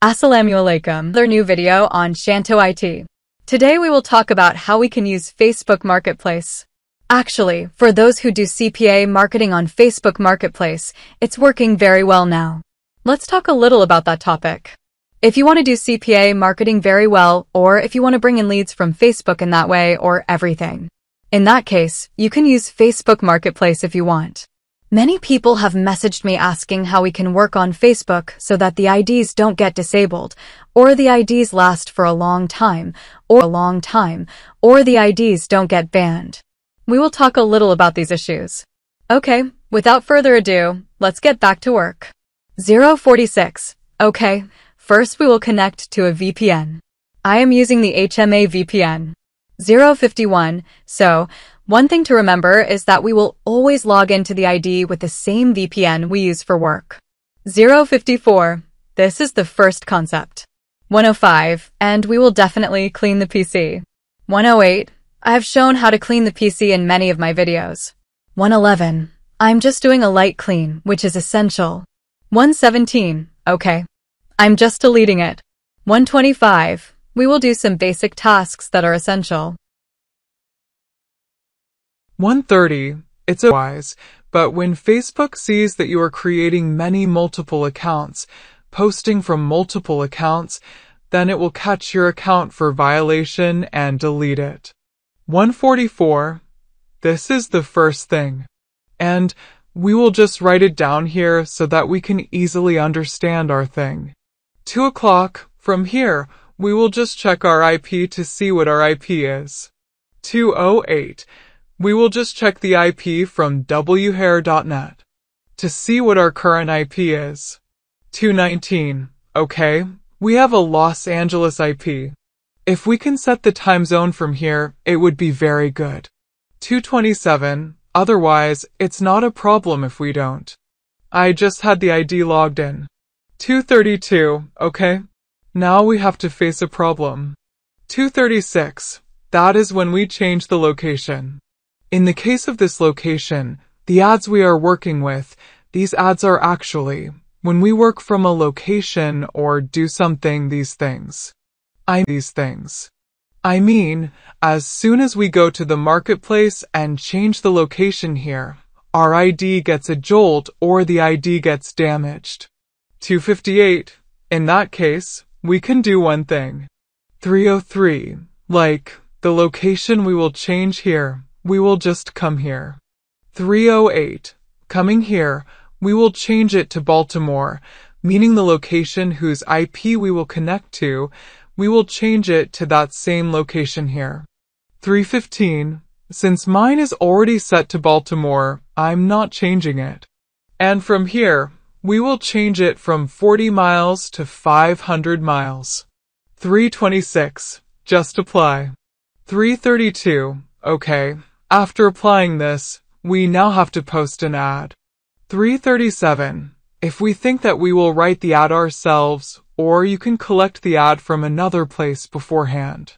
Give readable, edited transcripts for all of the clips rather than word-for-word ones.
Assalamu alaikum. Another new video on Shanto IT. Today we will talk about how we can use Facebook Marketplace. Actually, for those who do CPA marketing on Facebook Marketplace, it's working very well now. Let's talk a little about that topic. If you want to do CPA marketing very well, or if you want to bring in leads from Facebook in that way, or everything, in that case, you can use Facebook Marketplace if you want. Many people have messaged me asking how we can work on Facebook so that the IDs don't get disabled, or the IDs last for a long time, or the IDs don't get banned. We will talk a little about these issues. Okay, without further ado, let's get back to work. 046. Okay, first we will connect to a VPN. I am using the HMA VPN. 051. So, one thing to remember is that we will always log into the ID with the same VPN we use for work. 054. This is the first concept. 105. And we will definitely clean the PC. 108. I have shown how to clean the PC in many of my videos. 111. I'm just doing a light clean, which is essential. 117. Okay. I'm just deleting it. 125. We will do some basic tasks that are essential. 130. It's wise, but when Facebook sees that you are creating multiple accounts, posting from multiple accounts, then it will catch your account for violation and delete it. 144. This is the first thing. And we will just write it down here so that we can easily understand our thing. 2 o'clock. From here, we will just check our IP to see what our IP is. 208. We will just check the IP from whair.net to see what our current IP is. 219. Okay, we have a Los Angeles IP. If we can set the time zone from here, it would be very good. 227. Otherwise, it's not a problem if we don't. I just had the ID logged in. 232. Okay, now we have to face a problem. 236. That is when we change the location. In the case of this location, the ads we are working with, these ads are actually, when we work from a location or do something, these things. I mean, as soon as we go to the marketplace and change the location here, our ID gets a jolt or the ID gets damaged. 258. In that case, we can do one thing. 303. Like, the location we will change here. We will just come here. 308. Coming here, we will change it to Baltimore, meaning the location whose IP we will connect to, we will change it to that same location here. 315. Since mine is already set to Baltimore, I'm not changing it. And from here, we will change it from 40 miles to 500 miles. 326. Just apply. 332. Okay. After applying this, we now have to post an ad. 337. If we think that we will write the ad ourselves, or you can collect the ad from another place beforehand.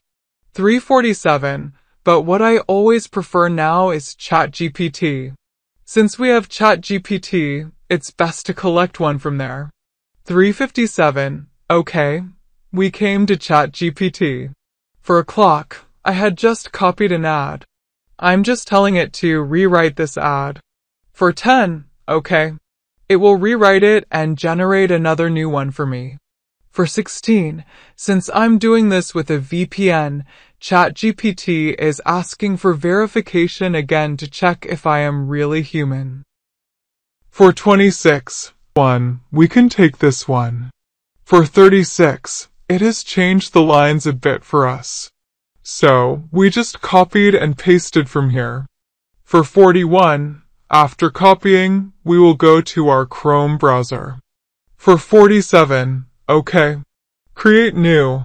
347. But what I always prefer now is ChatGPT. Since we have ChatGPT, it's best to collect one from there. 357. Okay. We came to ChatGPT. For a clock, I had just copied an ad. I'm just telling it to rewrite this ad. For 10, okay. It will rewrite it and generate another new one for me. For 16, since I'm doing this with a VPN, ChatGPT is asking for verification again to check if I am really human. For 26, we can take this one. For 36, it has changed the lines a bit for us. So, we just copied and pasted from here. For 41, after copying, we will go to our Chrome browser. For 47, okay. Create new.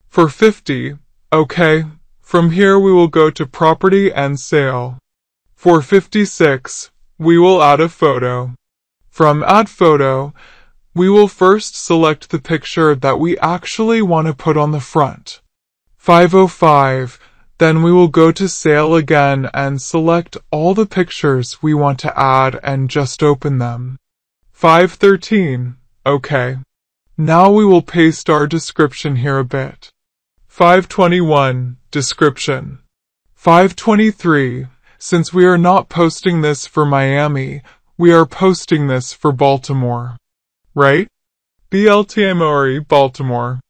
For 50, okay. From here we will go to Property and Sale. For 56, we will add a photo. From Add Photo, we will first select the picture that we actually want to put on the front. 505, then we will go to Sale again and select all the pictures we want to add and just open them. 513, okay. Now we will paste our description here a bit. 521, description. 523, since we are not posting this for Miami, we are posting this for Baltimore. Right? BLTMORE, Baltimore.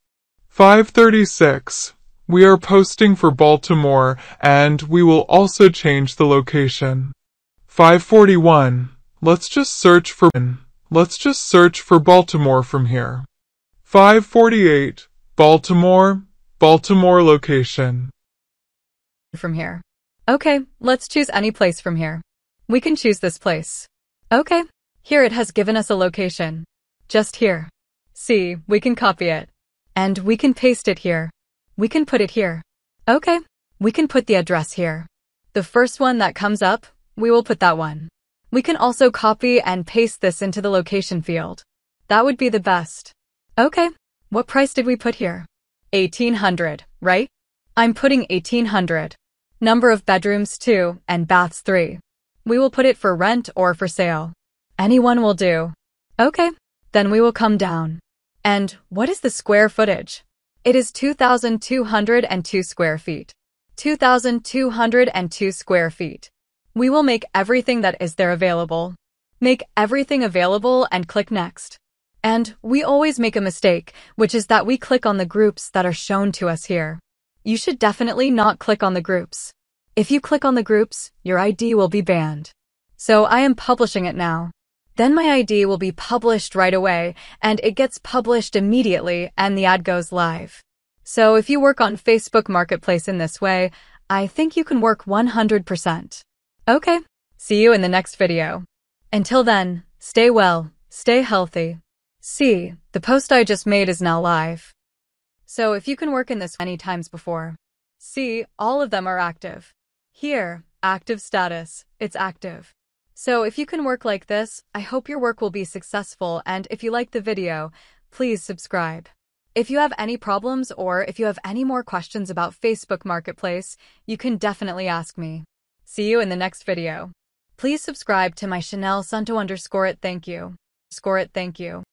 536, we are posting for Baltimore and we will also change the location. 541, let's just search for Baltimore from here. 548, Baltimore location. From here. Okay, let's choose any place from here. We can choose this place. Okay, here it has given us a location. Just here. See, we can copy it. And we can paste it here. We can put it here. Okay, we can put the address here. The first one that comes up, we will put that one. We can also copy and paste this into the location field. That would be the best. Okay, what price did we put here? 1800, right? I'm putting 1800. Number of bedrooms 2 and baths 3. We will put it for rent or for sale. Anyone will do. Okay, then we will come down. And what is the square footage? It is 2,202 square feet. 2,202 square feet. We will make everything that is there available. Make everything available and click next. And we always make a mistake, which is that we click on the groups that are shown to us here. You should definitely not click on the groups. If you click on the groups, your ID will be banned. So I am publishing it now. Then my ID will be published right away, and it gets published immediately, and the ad goes live. So if you work on Facebook Marketplace in this way, I think you can work 100%. Okay, see you in the next video. Until then, stay well, stay healthy. See, the post I just made is now live. So if you can work in this many times before, see, all of them are active. Here, active status, it's active. So if you can work like this, I hope your work will be successful, and if you like the video, please subscribe. If you have any problems or if you have any more questions about Facebook Marketplace, you can definitely ask me. See you in the next video. Please subscribe to my h.hasan.sunto_it. Thank you.